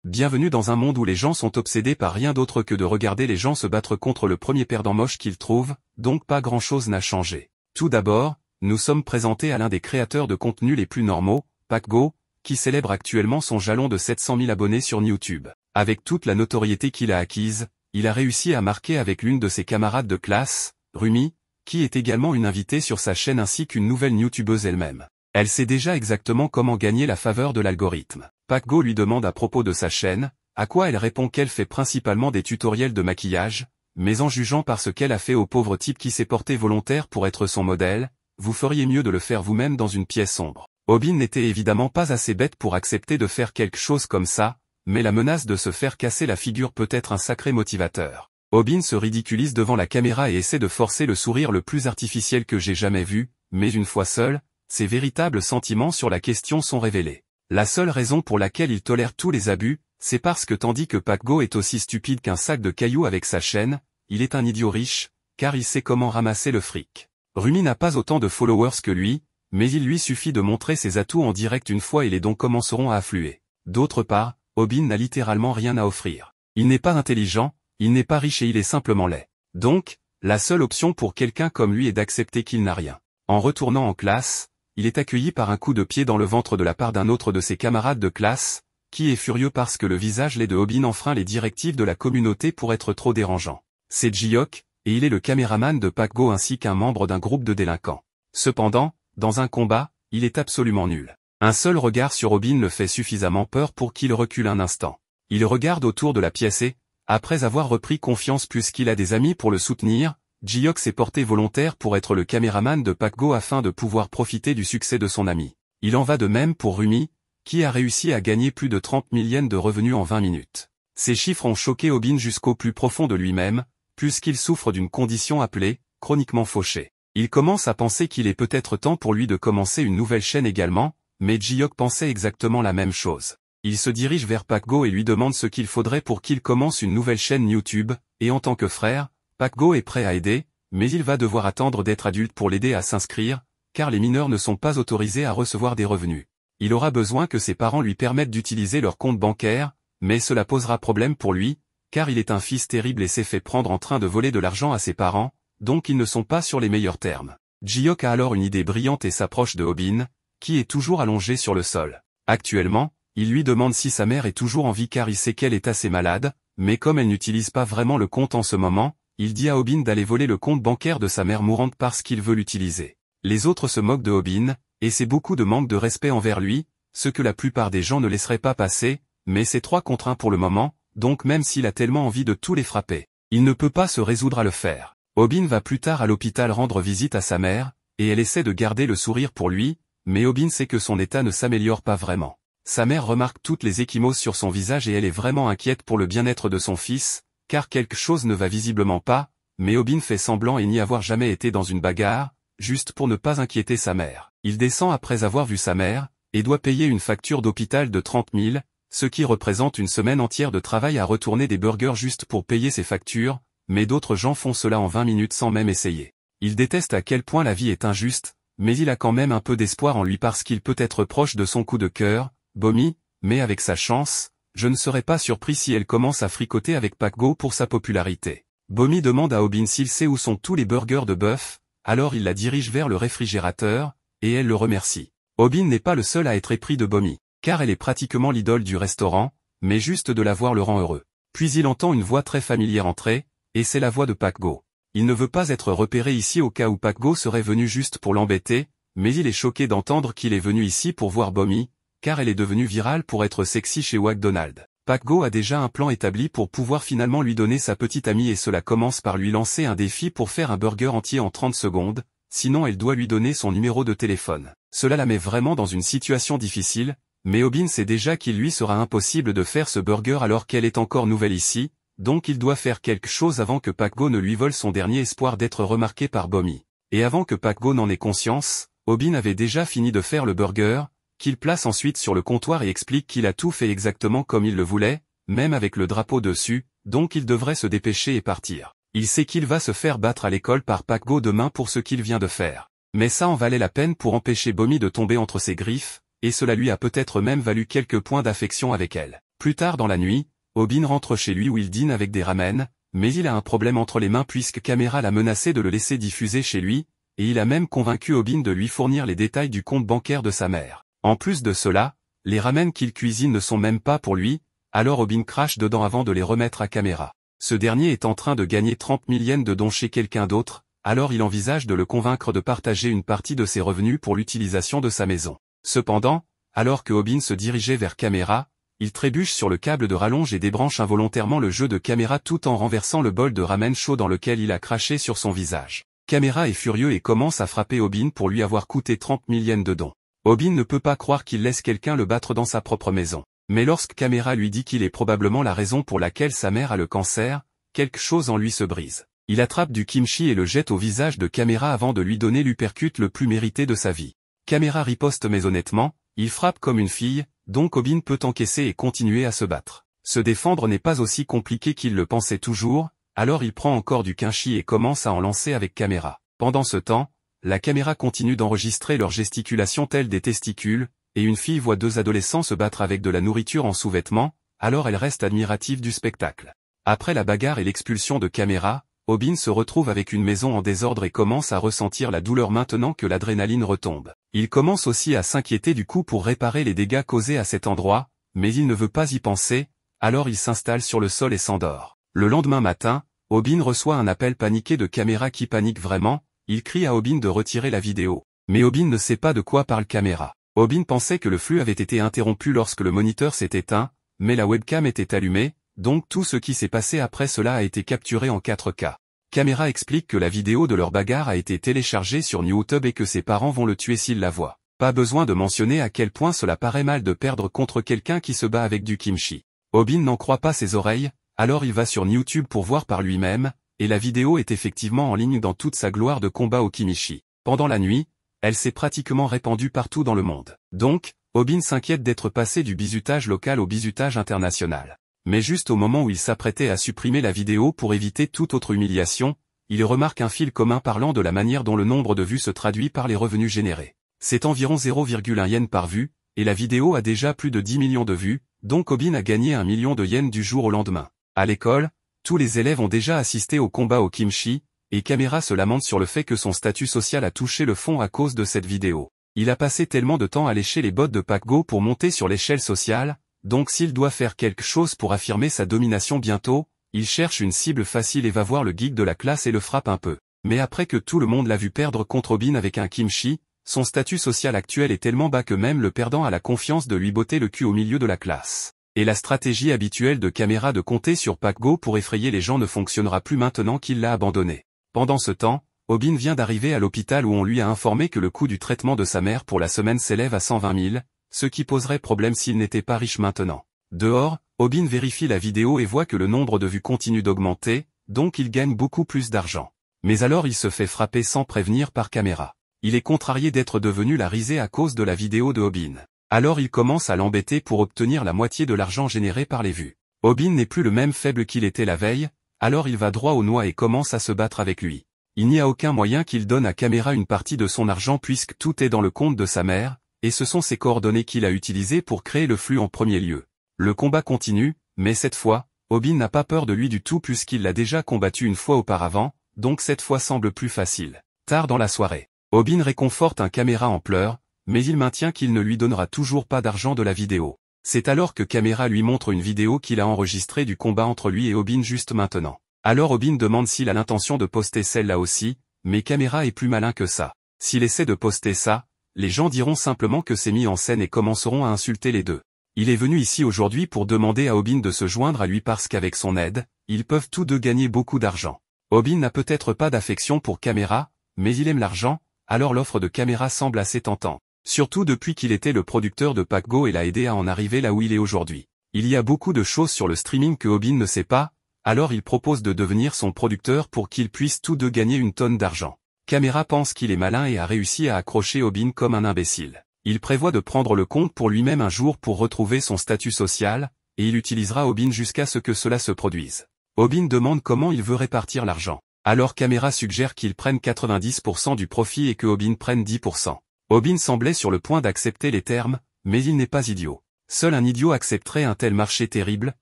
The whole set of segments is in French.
Bienvenue dans un monde où les gens sont obsédés par rien d'autre que de regarder les gens se battre contre le premier perdant moche qu'ils trouvent, donc pas grand-chose n'a changé. Tout d'abord, nous sommes présentés à l'un des créateurs de contenu les plus normaux, PackGo, qui célèbre actuellement son jalon de 700 000 abonnés sur YouTube. Avec toute la notoriété qu'il a acquise, il a réussi à marquer avec l'une de ses camarades de classe, Rumi, qui est également une invitée sur sa chaîne ainsi qu'une nouvelle youtubeuse elle-même. Elle sait déjà exactement comment gagner la faveur de l'algorithme. PackGo lui demande à propos de sa chaîne, à quoi elle répond qu'elle fait principalement des tutoriels de maquillage, mais en jugeant par ce qu'elle a fait au pauvre type qui s'est porté volontaire pour être son modèle, vous feriez mieux de le faire vous-même dans une pièce sombre. Obin n'était évidemment pas assez bête pour accepter de faire quelque chose comme ça, mais la menace de se faire casser la figure peut être un sacré motivateur. Obin se ridiculise devant la caméra et essaie de forcer le sourire le plus artificiel que j'ai jamais vu, mais une fois seul, ses véritables sentiments sur la question sont révélés. La seule raison pour laquelle il tolère tous les abus, c'est parce que tandis que PackGo est aussi stupide qu'un sac de cailloux avec sa chaîne, il est un idiot riche, car il sait comment ramasser le fric. Rumi n'a pas autant de followers que lui, mais il lui suffit de montrer ses atouts en direct une fois et les dons commenceront à affluer. D'autre part, Obin n'a littéralement rien à offrir. Il n'est pas intelligent, il n'est pas riche et il est simplement laid. Donc, la seule option pour quelqu'un comme lui est d'accepter qu'il n'a rien. En retournant en classe, il est accueilli par un coup de pied dans le ventre de la part d'un autre de ses camarades de classe, qui est furieux parce que le visage laid de Obin enfreint les directives de la communauté pour être trop dérangeant. C'est Jiok, et il est le caméraman de PackGo ainsi qu'un membre d'un groupe de délinquants. Cependant, dans un combat, il est absolument nul. Un seul regard sur Obin le fait suffisamment peur pour qu'il recule un instant. Il regarde autour de la pièce et, après avoir repris confiance puisqu'il a des amis pour le soutenir, Jiok s'est porté volontaire pour être le caméraman de PackGo afin de pouvoir profiter du succès de son ami. Il en va de même pour Rumi, qui a réussi à gagner plus de 30 000 yens de revenus en 20 minutes. Ces chiffres ont choqué Obin jusqu'au plus profond de lui-même, puisqu'il souffre d'une condition appelée « chroniquement fauché ». Il commence à penser qu'il est peut-être temps pour lui de commencer une nouvelle chaîne également, mais Jiok pensait exactement la même chose. Il se dirige vers PackGo et lui demande ce qu'il faudrait pour qu'il commence une nouvelle chaîne YouTube, et en tant que frère, PackGo est prêt à aider, mais il va devoir attendre d'être adulte pour l'aider à s'inscrire, car les mineurs ne sont pas autorisés à recevoir des revenus. Il aura besoin que ses parents lui permettent d'utiliser leur compte bancaire, mais cela posera problème pour lui, car il est un fils terrible et s'est fait prendre en train de voler de l'argent à ses parents, donc ils ne sont pas sur les meilleurs termes. Jiok a alors une idée brillante et s'approche de Obin, qui est toujours allongé sur le sol. Actuellement, il lui demande si sa mère est toujours en vie car il sait qu'elle est assez malade, mais comme elle n'utilise pas vraiment le compte en ce moment, il dit à Obin d'aller voler le compte bancaire de sa mère mourante parce qu'il veut l'utiliser. Les autres se moquent de Obin, et c'est beaucoup de manque de respect envers lui, ce que la plupart des gens ne laisseraient pas passer, mais c'est 3 contre 1 pour le moment, donc même s'il a tellement envie de tous les frapper, il ne peut pas se résoudre à le faire. Obin va plus tard à l'hôpital rendre visite à sa mère, et elle essaie de garder le sourire pour lui, mais Obin sait que son état ne s'améliore pas vraiment. Sa mère remarque toutes les ecchymoses sur son visage et elle est vraiment inquiète pour le bien-être de son fils, car quelque chose ne va visiblement pas, mais Obin fait semblant et n'y avoir jamais été dans une bagarre, juste pour ne pas inquiéter sa mère. Il descend après avoir vu sa mère, et doit payer une facture d'hôpital de 30 000, ce qui représente une semaine entière de travail à retourner des burgers juste pour payer ses factures, mais d'autres gens font cela en 20 minutes sans même essayer. Il déteste à quel point la vie est injuste, mais il a quand même un peu d'espoir en lui parce qu'il peut être proche de son coup de cœur, Bomi, mais avec sa chance, je ne serais pas surpris si elle commence à fricoter avec PackGo pour sa popularité. Bomi demande à Obin s'il sait où sont tous les burgers de bœuf, alors il la dirige vers le réfrigérateur, et elle le remercie. Obin n'est pas le seul à être épris de Bomi, car elle est pratiquement l'idole du restaurant, mais juste de la voir le rend heureux. Puis il entend une voix très familière entrer, et c'est la voix de PackGo. Il ne veut pas être repéré ici au cas où PackGo serait venu juste pour l'embêter, mais il est choqué d'entendre qu'il est venu ici pour voir Bomi, car elle est devenue virale pour être sexy chez McDonald's. PackGo a déjà un plan établi pour pouvoir finalement lui donner sa petite amie et cela commence par lui lancer un défi pour faire un burger entier en 30 secondes, sinon elle doit lui donner son numéro de téléphone. Cela la met vraiment dans une situation difficile, mais Obin sait déjà qu'il lui sera impossible de faire ce burger alors qu'elle est encore nouvelle ici, donc il doit faire quelque chose avant que PackGo ne lui vole son dernier espoir d'être remarqué par Bomi. Et avant que PackGo n'en ait conscience, Obin avait déjà fini de faire le burger, qu'il place ensuite sur le comptoir et explique qu'il a tout fait exactement comme il le voulait, même avec le drapeau dessus, donc il devrait se dépêcher et partir. Il sait qu'il va se faire battre à l'école par PackGo demain pour ce qu'il vient de faire. Mais ça en valait la peine pour empêcher Bomi de tomber entre ses griffes, et cela lui a peut-être même valu quelques points d'affection avec elle. Plus tard dans la nuit, Obin rentre chez lui où il dîne avec des ramen, mais il a un problème entre les mains puisque Caméra l'a menacé de le laisser diffuser chez lui, et il a même convaincu Obin de lui fournir les détails du compte bancaire de sa mère. En plus de cela, les ramen qu'il cuisine ne sont même pas pour lui, alors Obin crache dedans avant de les remettre à Caméra. Ce dernier est en train de gagner 30 000 yens de dons chez quelqu'un d'autre, alors il envisage de le convaincre de partager une partie de ses revenus pour l'utilisation de sa maison. Cependant, alors que Obin se dirigeait vers Caméra, il trébuche sur le câble de rallonge et débranche involontairement le jeu de Caméra tout en renversant le bol de ramen chaud dans lequel il a craché sur son visage. Caméra est furieux et commence à frapper Obin pour lui avoir coûté 30 000 yens de dons. Obin ne peut pas croire qu'il laisse quelqu'un le battre dans sa propre maison. Mais lorsque Caméra lui dit qu'il est probablement la raison pour laquelle sa mère a le cancer, quelque chose en lui se brise. Il attrape du kimchi et le jette au visage de Caméra avant de lui donner l'uppercut le plus mérité de sa vie. Caméra riposte mais honnêtement, il frappe comme une fille, donc Obin peut encaisser et continuer à se battre. Se défendre n'est pas aussi compliqué qu'il le pensait toujours, alors il prend encore du kimchi et commence à en lancer avec Caméra. Pendant ce temps, la caméra continue d'enregistrer leurs gesticulations telles des testicules, et une fille voit deux adolescents se battre avec de la nourriture en sous-vêtements, alors elle reste admirative du spectacle. Après la bagarre et l'expulsion de Caméra, Obin se retrouve avec une maison en désordre et commence à ressentir la douleur maintenant que l'adrénaline retombe. Il commence aussi à s'inquiéter du coup pour réparer les dégâts causés à cet endroit, mais il ne veut pas y penser, alors il s'installe sur le sol et s'endort. Le lendemain matin, Obin reçoit un appel paniqué de Caméra qui panique vraiment, il crie à Obin de retirer la vidéo. Mais Obin ne sait pas de quoi parle Caméra. Obin pensait que le flux avait été interrompu lorsque le moniteur s'est éteint, mais la webcam était allumée, donc tout ce qui s'est passé après cela a été capturé en 4K. Caméra explique que la vidéo de leur bagarre a été téléchargée sur YouTube et que ses parents vont le tuer s'il la voient. Pas besoin de mentionner à quel point cela paraît mal de perdre contre quelqu'un qui se bat avec du kimchi. Obin n'en croit pas ses oreilles, alors il va sur YouTube pour voir par lui-même, et la vidéo est effectivement en ligne dans toute sa gloire de combat au kimchi. Pendant la nuit, elle s'est pratiquement répandue partout dans le monde. Donc, Obin s'inquiète d'être passé du bizutage local au bizutage international. Mais juste au moment où il s'apprêtait à supprimer la vidéo pour éviter toute autre humiliation, il remarque un fil commun parlant de la manière dont le nombre de vues se traduit par les revenus générés. C'est environ 0,1 yen par vue, et la vidéo a déjà plus de 10 millions de vues, donc Obin a gagné 1 million de yens du jour au lendemain. À l'école, tous les élèves ont déjà assisté au combat au kimchi, et Caméra se lamente sur le fait que son statut social a touché le fond à cause de cette vidéo. Il a passé tellement de temps à lécher les bottes de Pac-Go pour monter sur l'échelle sociale, donc s'il doit faire quelque chose pour affirmer sa domination bientôt, il cherche une cible facile et va voir le geek de la classe et le frappe un peu. Mais après que tout le monde l'a vu perdre contre Obin avec un kimchi, son statut social actuel est tellement bas que même le perdant a la confiance de lui botter le cul au milieu de la classe. Et la stratégie habituelle de Caméra de compter sur Pac-Go pour effrayer les gens ne fonctionnera plus maintenant qu'il l'a abandonné. Pendant ce temps, Obin vient d'arriver à l'hôpital où on lui a informé que le coût du traitement de sa mère pour la semaine s'élève à 120 000, ce qui poserait problème s'il n'était pas riche maintenant. Dehors, Obin vérifie la vidéo et voit que le nombre de vues continue d'augmenter, donc il gagne beaucoup plus d'argent. Mais alors il se fait frapper sans prévenir par Caméra. Il est contrarié d'être devenu la risée à cause de la vidéo de Obin. Alors il commence à l'embêter pour obtenir la moitié de l'argent généré par les vues. Obin n'est plus le même faible qu'il était la veille, alors il va droit au noix et commence à se battre avec lui. Il n'y a aucun moyen qu'il donne à Caméra une partie de son argent puisque tout est dans le compte de sa mère, et ce sont ses coordonnées qu'il a utilisées pour créer le flux en premier lieu. Le combat continue, mais cette fois, Obin n'a pas peur de lui du tout puisqu'il l'a déjà combattu une fois auparavant, donc cette fois semble plus facile. Tard dans la soirée, Obin réconforte un Caméra en pleurs, mais il maintient qu'il ne lui donnera toujours pas d'argent de la vidéo. C'est alors que Caméra lui montre une vidéo qu'il a enregistrée du combat entre lui et Obin juste maintenant. Alors Obin demande s'il a l'intention de poster celle-là aussi, mais Caméra est plus malin que ça. S'il essaie de poster ça, les gens diront simplement que c'est mis en scène et commenceront à insulter les deux. Il est venu ici aujourd'hui pour demander à Obin de se joindre à lui parce qu'avec son aide, ils peuvent tous deux gagner beaucoup d'argent. Obin n'a peut-être pas d'affection pour Caméra, mais il aime l'argent, alors l'offre de Caméra semble assez tentante. Surtout depuis qu'il était le producteur de Pac-Go et l'a aidé à en arriver là où il est aujourd'hui. Il y a beaucoup de choses sur le streaming que Obin ne sait pas, alors il propose de devenir son producteur pour qu'ils puissent tous deux gagner une tonne d'argent. Caméra pense qu'il est malin et a réussi à accrocher Obin comme un imbécile. Il prévoit de prendre le compte pour lui-même un jour pour retrouver son statut social, et il utilisera Obin jusqu'à ce que cela se produise. Obin demande comment il veut répartir l'argent. Alors Caméra suggère qu'il prenne 90% du profit et que Obin prenne 10%. Obin semblait sur le point d'accepter les termes, mais il n'est pas idiot. Seul un idiot accepterait un tel marché terrible,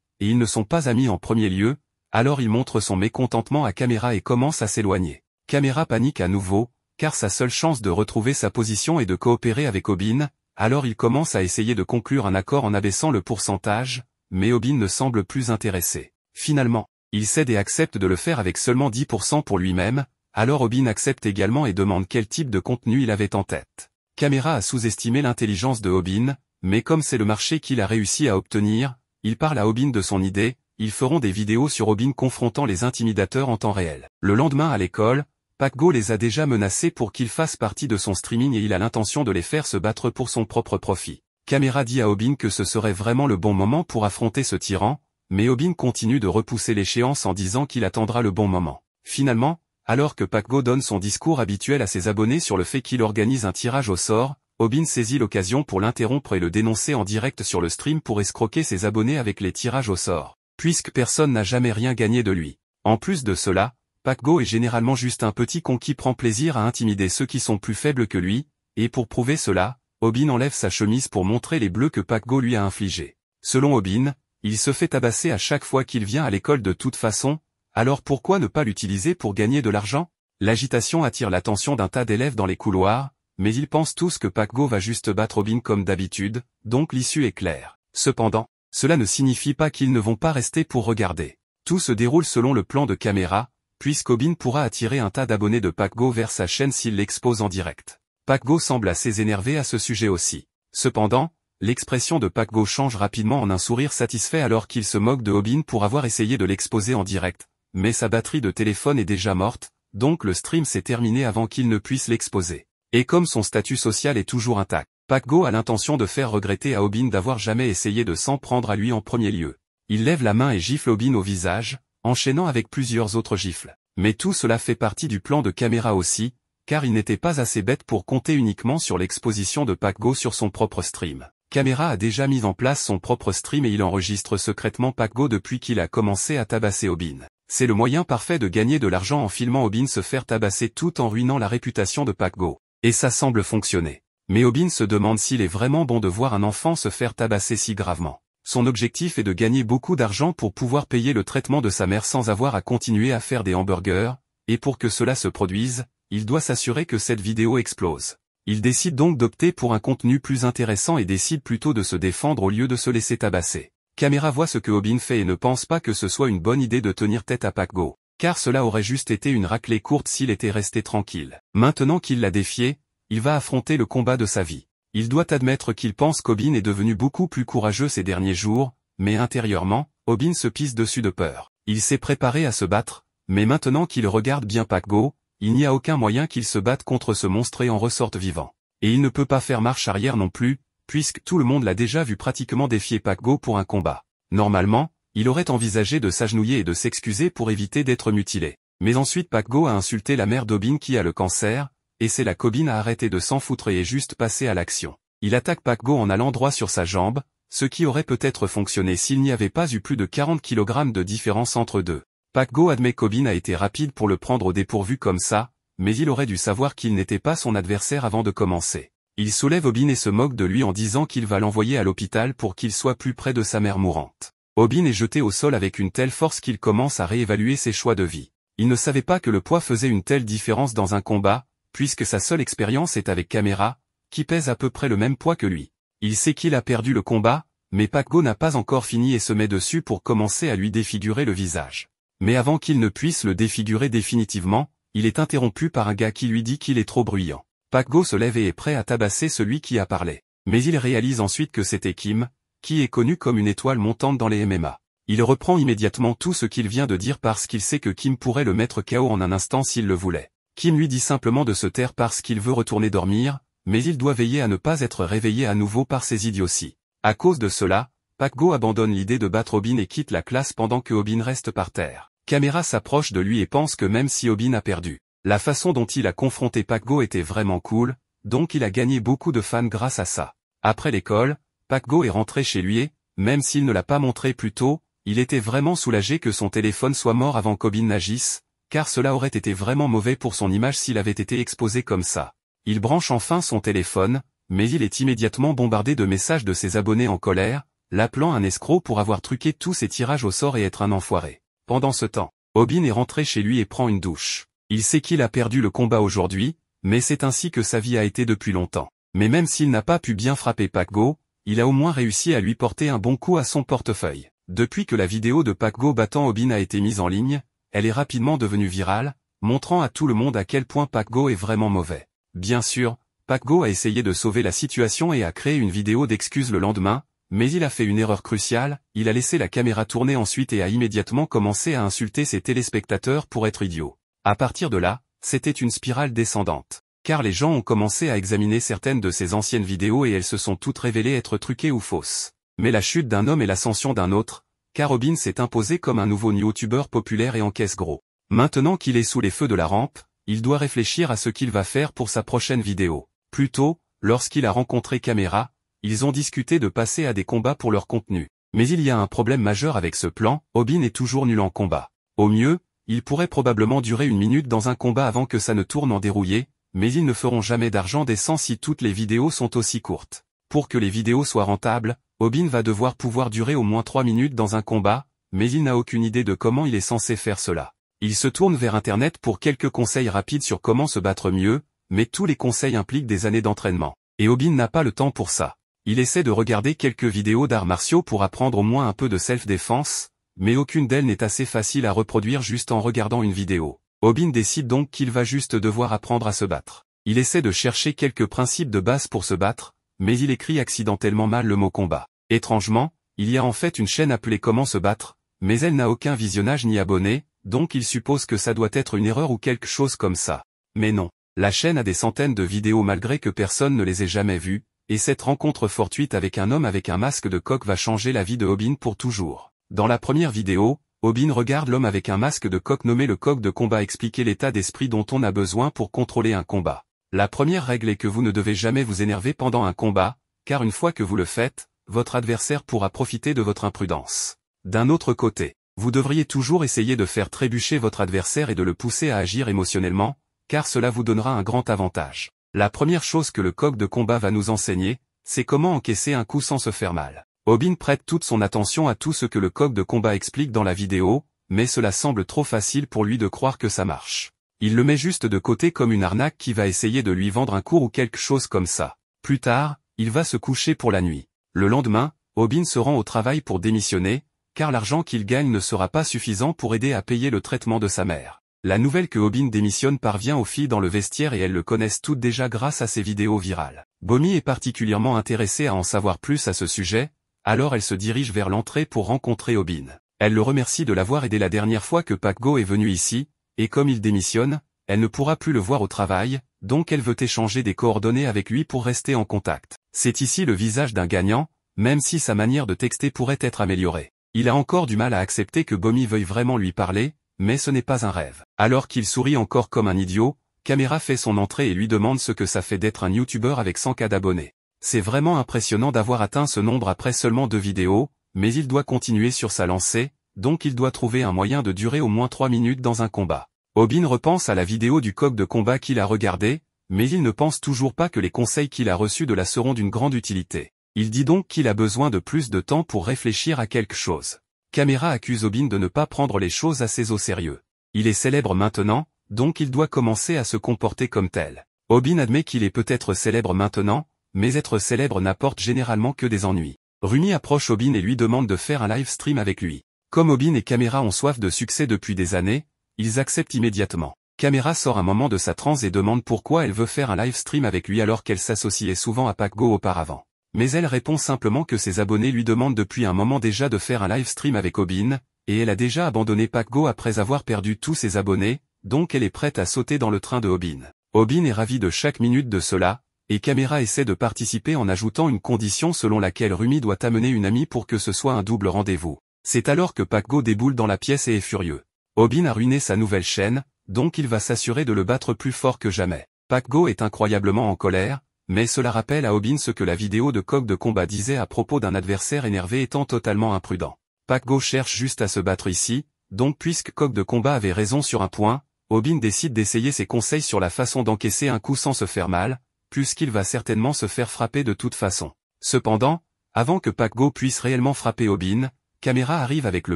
et ils ne sont pas amis en premier lieu, alors il montre son mécontentement à Caméra et commence à s'éloigner. Caméra panique à nouveau, car sa seule chance de retrouver sa position est de coopérer avec Obin, alors il commence à essayer de conclure un accord en abaissant le pourcentage, mais Obin ne semble plus intéressé. Finalement, il cède et accepte de le faire avec seulement 10% pour lui-même, alors Obin accepte également et demande quel type de contenu il avait en tête. Caméra a sous-estimé l'intelligence de Obin, mais comme c'est le marché qu'il a réussi à obtenir, il parle à Obin de son idée, ils feront des vidéos sur Obin confrontant les intimidateurs en temps réel. Le lendemain à l'école, PackGo les a déjà menacés pour qu'ils fassent partie de son streaming et il a l'intention de les faire se battre pour son propre profit. Caméra dit à Obin que ce serait vraiment le bon moment pour affronter ce tyran, mais Obin continue de repousser l'échéance en disant qu'il attendra le bon moment. Finalement, alors que PackGo donne son discours habituel à ses abonnés sur le fait qu'il organise un tirage au sort, Obin saisit l'occasion pour l'interrompre et le dénoncer en direct sur le stream pour escroquer ses abonnés avec les tirages au sort, puisque personne n'a jamais rien gagné de lui. En plus de cela, PackGo est généralement juste un petit con qui prend plaisir à intimider ceux qui sont plus faibles que lui, et pour prouver cela, Obin enlève sa chemise pour montrer les bleus que PackGo lui a infligés. Selon Obin, il se fait tabasser à chaque fois qu'il vient à l'école de toute façon, alors pourquoi ne pas l'utiliser pour gagner de l'argent? L'agitation attire l'attention d'un tas d'élèves dans les couloirs, mais ils pensent tous que PackGo va juste battre Obin comme d'habitude, donc l'issue est claire. Cependant, cela ne signifie pas qu'ils ne vont pas rester pour regarder. Tout se déroule selon le plan de Caméra, puisqu'Obin pourra attirer un tas d'abonnés de PackGo vers sa chaîne s'il l'expose en direct. PackGo semble assez énervé à ce sujet aussi. Cependant, l'expression de PackGo change rapidement en un sourire satisfait alors qu'il se moque de Obin pour avoir essayé de l'exposer en direct, mais sa batterie de téléphone est déjà morte, donc le stream s'est terminé avant qu'il ne puisse l'exposer. Et comme son statut social est toujours intact, PackGo a l'intention de faire regretter à Obin d'avoir jamais essayé de s'en prendre à lui en premier lieu. Il lève la main et gifle Obin au visage, enchaînant avec plusieurs autres gifles. Mais tout cela fait partie du plan de Caméra aussi, car il n'était pas assez bête pour compter uniquement sur l'exposition de PackGo sur son propre stream. Caméra a déjà mis en place son propre stream et il enregistre secrètement PackGo depuis qu'il a commencé à tabasser Obin. C'est le moyen parfait de gagner de l'argent en filmant Obin se faire tabasser tout en ruinant la réputation de PackGo. Et ça semble fonctionner. Mais Obin se demande s'il est vraiment bon de voir un enfant se faire tabasser si gravement. Son objectif est de gagner beaucoup d'argent pour pouvoir payer le traitement de sa mère sans avoir à continuer à faire des hamburgers, et pour que cela se produise, il doit s'assurer que cette vidéo explose. Il décide donc d'opter pour un contenu plus intéressant et décide plutôt de se défendre au lieu de se laisser tabasser. Caméra voit ce que Obin fait et ne pense pas que ce soit une bonne idée de tenir tête à PackGo, car cela aurait juste été une raclée courte s'il était resté tranquille. Maintenant qu'il l'a défié, il va affronter le combat de sa vie. Il doit admettre qu'il pense qu'Obin est devenu beaucoup plus courageux ces derniers jours, mais intérieurement, Obin se pisse dessus de peur. Il s'est préparé à se battre, mais maintenant qu'il regarde bien PackGo, il n'y a aucun moyen qu'il se batte contre ce monstre et en ressorte vivant. Et il ne peut pas faire marche arrière non plus, puisque tout le monde l'a déjà vu pratiquement défier PackGo pour un combat. Normalement, il aurait envisagé de s'agenouiller et de s'excuser pour éviter d'être mutilé. Mais ensuite PackGo a insulté la mère d'Obin qui a le cancer, et c'est là qu'Obin a arrêté de s'en foutre et est juste passé à l'action. Il attaque PackGo en allant droit sur sa jambe, ce qui aurait peut-être fonctionné s'il n'y avait pas eu plus de 40 kg de différence entre deux. PackGo admet qu'Obin a été rapide pour le prendre au dépourvu comme ça, mais il aurait dû savoir qu'il n'était pas son adversaire avant de commencer. Il soulève Obin et se moque de lui en disant qu'il va l'envoyer à l'hôpital pour qu'il soit plus près de sa mère mourante. Obin est jeté au sol avec une telle force qu'il commence à réévaluer ses choix de vie. Il ne savait pas que le poids faisait une telle différence dans un combat, puisque sa seule expérience est avec Caméra, qui pèse à peu près le même poids que lui. Il sait qu'il a perdu le combat, mais PackGo n'a pas encore fini et se met dessus pour commencer à lui défigurer le visage. Mais avant qu'il ne puisse le défigurer définitivement, il est interrompu par un gars qui lui dit qu'il est trop bruyant. PackGo se lève et est prêt à tabasser celui qui a parlé. Mais il réalise ensuite que c'était Kim, qui est connu comme une étoile montante dans les MMA. Il reprend immédiatement tout ce qu'il vient de dire parce qu'il sait que Kim pourrait le mettre KO en un instant s'il le voulait. Kim lui dit simplement de se taire parce qu'il veut retourner dormir, mais il doit veiller à ne pas être réveillé à nouveau par ses idioties. À cause de cela, PackGo abandonne l'idée de battre Obin et quitte la classe pendant que Obin reste par terre. Caméra s'approche de lui et pense que même si Obin a perdu, la façon dont il a confronté PackGo était vraiment cool, donc il a gagné beaucoup de fans grâce à ça. Après l'école, PackGo est rentré chez lui et, même s'il ne l'a pas montré plus tôt, il était vraiment soulagé que son téléphone soit mort avant qu'Obin n'agisse, car cela aurait été vraiment mauvais pour son image s'il avait été exposé comme ça. Il branche enfin son téléphone, mais il est immédiatement bombardé de messages de ses abonnés en colère, l'appelant un escroc pour avoir truqué tous ses tirages au sort et être un enfoiré. Pendant ce temps, Obin est rentré chez lui et prend une douche. Il sait qu'il a perdu le combat aujourd'hui, mais c'est ainsi que sa vie a été depuis longtemps. Mais même s'il n'a pas pu bien frapper PakGo, il a au moins réussi à lui porter un bon coup à son portefeuille. Depuis que la vidéo de PakGo battant Obin a été mise en ligne, elle est rapidement devenue virale, montrant à tout le monde à quel point PakGo est vraiment mauvais. Bien sûr, PakGo a essayé de sauver la situation et a créé une vidéo d'excuses le lendemain, mais il a fait une erreur cruciale, il a laissé la caméra tourner ensuite et a immédiatement commencé à insulter ses téléspectateurs pour être idiot. À partir de là, c'était une spirale descendante. Car les gens ont commencé à examiner certaines de ses anciennes vidéos et elles se sont toutes révélées être truquées ou fausses. Mais la chute d'un homme et l'ascension d'un autre, car Obin s'est imposé comme un nouveau youtubeur populaire et encaisse gros. Maintenant qu'il est sous les feux de la rampe, il doit réfléchir à ce qu'il va faire pour sa prochaine vidéo. Plus tôt, lorsqu'il a rencontré Camera, ils ont discuté de passer à des combats pour leur contenu. Mais il y a un problème majeur avec ce plan, Obin est toujours nul en combat. Au mieux, il pourrait probablement durer 1 minute dans un combat avant que ça ne tourne en dérouillé, mais ils ne feront jamais d'argent décent si toutes les vidéos sont aussi courtes. Pour que les vidéos soient rentables, Obin va devoir pouvoir durer au moins 3 minutes dans un combat, mais il n'a aucune idée de comment il est censé faire cela. Il se tourne vers Internet pour quelques conseils rapides sur comment se battre mieux, mais tous les conseils impliquent des années d'entraînement. Et Obin n'a pas le temps pour ça. Il essaie de regarder quelques vidéos d'arts martiaux pour apprendre au moins un peu de self-défense, mais aucune d'elles n'est assez facile à reproduire juste en regardant une vidéo. Obin décide donc qu'il va juste devoir apprendre à se battre. Il essaie de chercher quelques principes de base pour se battre, mais il écrit accidentellement mal le mot combat. Étrangement, il y a en fait une chaîne appelée Comment se battre, mais elle n'a aucun visionnage ni abonné, donc il suppose que ça doit être une erreur ou quelque chose comme ça. Mais non. La chaîne a des centaines de vidéos malgré que personne ne les ait jamais vues, et cette rencontre fortuite avec un homme avec un masque de coq va changer la vie de Obin pour toujours. Dans la première vidéo, Obin regarde l'homme avec un masque de coq nommé le coq de combat expliquer l'état d'esprit dont on a besoin pour contrôler un combat. La première règle est que vous ne devez jamais vous énerver pendant un combat, car une fois que vous le faites, votre adversaire pourra profiter de votre imprudence. D'un autre côté, vous devriez toujours essayer de faire trébucher votre adversaire et de le pousser à agir émotionnellement, car cela vous donnera un grand avantage. La première chose que le coq de combat va nous enseigner, c'est comment encaisser un coup sans se faire mal. Obin prête toute son attention à tout ce que le coq de combat explique dans la vidéo, mais cela semble trop facile pour lui de croire que ça marche. Il le met juste de côté comme une arnaque qui va essayer de lui vendre un cours ou quelque chose comme ça. Plus tard, il va se coucher pour la nuit. Le lendemain, Obin se rend au travail pour démissionner, car l'argent qu'il gagne ne sera pas suffisant pour aider à payer le traitement de sa mère. La nouvelle que Obin démissionne parvient aux filles dans le vestiaire et elles le connaissent toutes déjà grâce à ses vidéos virales. Bomi est particulièrement intéressée à en savoir plus à ce sujet, alors elle se dirige vers l'entrée pour rencontrer Obin. Elle le remercie de l'avoir aidé la dernière fois que PakGo est venu ici, et comme il démissionne, elle ne pourra plus le voir au travail, donc elle veut échanger des coordonnées avec lui pour rester en contact. C'est ici le visage d'un gagnant, même si sa manière de texter pourrait être améliorée. Il a encore du mal à accepter que Bomi veuille vraiment lui parler, mais ce n'est pas un rêve. Alors qu'il sourit encore comme un idiot, Camera fait son entrée et lui demande ce que ça fait d'être un youtubeur avec 100K d'abonnés. C'est vraiment impressionnant d'avoir atteint ce nombre après seulement 2 vidéos, mais il doit continuer sur sa lancée, donc il doit trouver un moyen de durer au moins 3 minutes dans un combat. Obin repense à la vidéo du coq de combat qu'il a regardée, mais il ne pense toujours pas que les conseils qu'il a reçus de là seront d'une grande utilité. Il dit donc qu'il a besoin de plus de temps pour réfléchir à quelque chose. Camera accuse Obin de ne pas prendre les choses assez au sérieux. Il est célèbre maintenant, donc il doit commencer à se comporter comme tel. Obin admet qu'il est peut-être célèbre maintenant, mais être célèbre n'apporte généralement que des ennuis. Rumi approche Obin et lui demande de faire un live stream avec lui. Comme Obin et Camera ont soif de succès depuis des années, ils acceptent immédiatement. Camera sort un moment de sa transe et demande pourquoi elle veut faire un live stream avec lui alors qu'elle s'associait souvent à PakGo auparavant. Mais elle répond simplement que ses abonnés lui demandent depuis un moment déjà de faire un live stream avec Obin, et elle a déjà abandonné PakGo après avoir perdu tous ses abonnés, donc elle est prête à sauter dans le train de Obin. Obin est ravi de chaque minute de cela, et Camera essaie de participer en ajoutant une condition selon laquelle Rumi doit amener une amie pour que ce soit un double rendez-vous. C'est alors que PakGo déboule dans la pièce et est furieux. Obin a ruiné sa nouvelle chaîne, donc il va s'assurer de le battre plus fort que jamais. PakGo est incroyablement en colère, mais cela rappelle à Obin ce que la vidéo de coq de combat disait à propos d'un adversaire énervé étant totalement imprudent. PakGo cherche juste à se battre ici, donc puisque coq de combat avait raison sur un point, Obin décide d'essayer ses conseils sur la façon d'encaisser un coup sans se faire mal, puisqu'il va certainement se faire frapper de toute façon. Cependant, avant que Pac Go puisse réellement frapper Aubin, Camera arrive avec le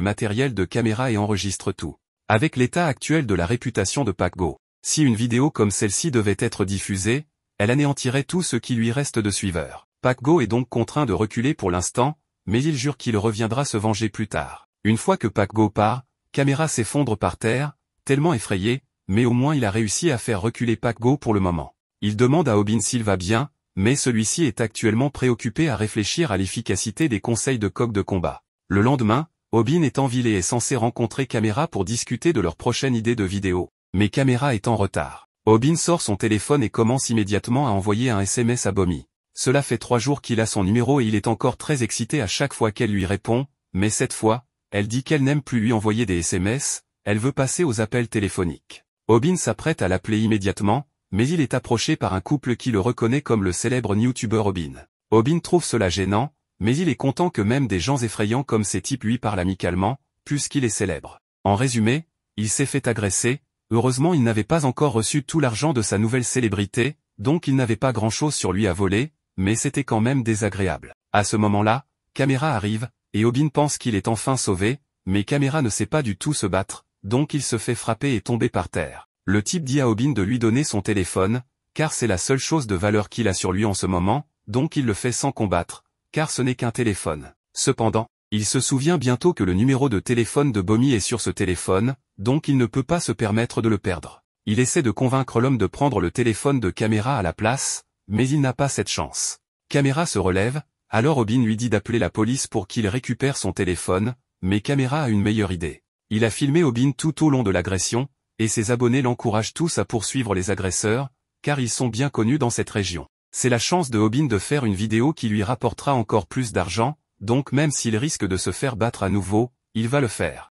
matériel de caméra et enregistre tout. Avec l'état actuel de la réputation de Pac Go, si une vidéo comme celle-ci devait être diffusée, elle anéantirait tout ce qui lui reste de suiveurs. Pac Go est donc contraint de reculer pour l'instant, mais il jure qu'il reviendra se venger plus tard. Une fois que Pac Go part, Camera s'effondre par terre, tellement effrayé, mais au moins il a réussi à faire reculer Pac Go pour le moment. Il demande à Aubin s'il va bien, mais celui-ci est actuellement préoccupé à réfléchir à l'efficacité des conseils de coq de combat. Le lendemain, Aubin est en ville et est censé rencontrer Camera pour discuter de leur prochaine idée de vidéo. Mais Camera est en retard. Aubin sort son téléphone et commence immédiatement à envoyer un SMS à Bomi. Cela fait 3 jours qu'il a son numéro et il est encore très excité à chaque fois qu'elle lui répond, mais cette fois, elle dit qu'elle n'aime plus lui envoyer des SMS, elle veut passer aux appels téléphoniques. Aubin s'apprête à l'appeler immédiatement, mais il est approché par un couple qui le reconnaît comme le célèbre YouTuber Aubin. Aubin trouve cela gênant, mais il est content que même des gens effrayants comme ces types lui parlent amicalement, puisqu'il est célèbre. En résumé, il s'est fait agresser, heureusement il n'avait pas encore reçu tout l'argent de sa nouvelle célébrité, donc il n'avait pas grand-chose sur lui à voler, mais c'était quand même désagréable. À ce moment-là, Camera arrive, et Aubin pense qu'il est enfin sauvé, mais Camera ne sait pas du tout se battre, donc il se fait frapper et tomber par terre. Le type dit à Aubin de lui donner son téléphone, car c'est la seule chose de valeur qu'il a sur lui en ce moment, donc il le fait sans combattre, car ce n'est qu'un téléphone. Cependant, il se souvient bientôt que le numéro de téléphone de Bomi est sur ce téléphone, donc il ne peut pas se permettre de le perdre. Il essaie de convaincre l'homme de prendre le téléphone de Camera à la place, mais il n'a pas cette chance. Camera se relève, alors Aubin lui dit d'appeler la police pour qu'il récupère son téléphone, mais Camera a une meilleure idée. Il a filmé Aubin tout au long de l'agression, et ses abonnés l'encouragent tous à poursuivre les agresseurs, car ils sont bien connus dans cette région. C'est la chance de Aubin de faire une vidéo qui lui rapportera encore plus d'argent, donc même s'il risque de se faire battre à nouveau, il va le faire.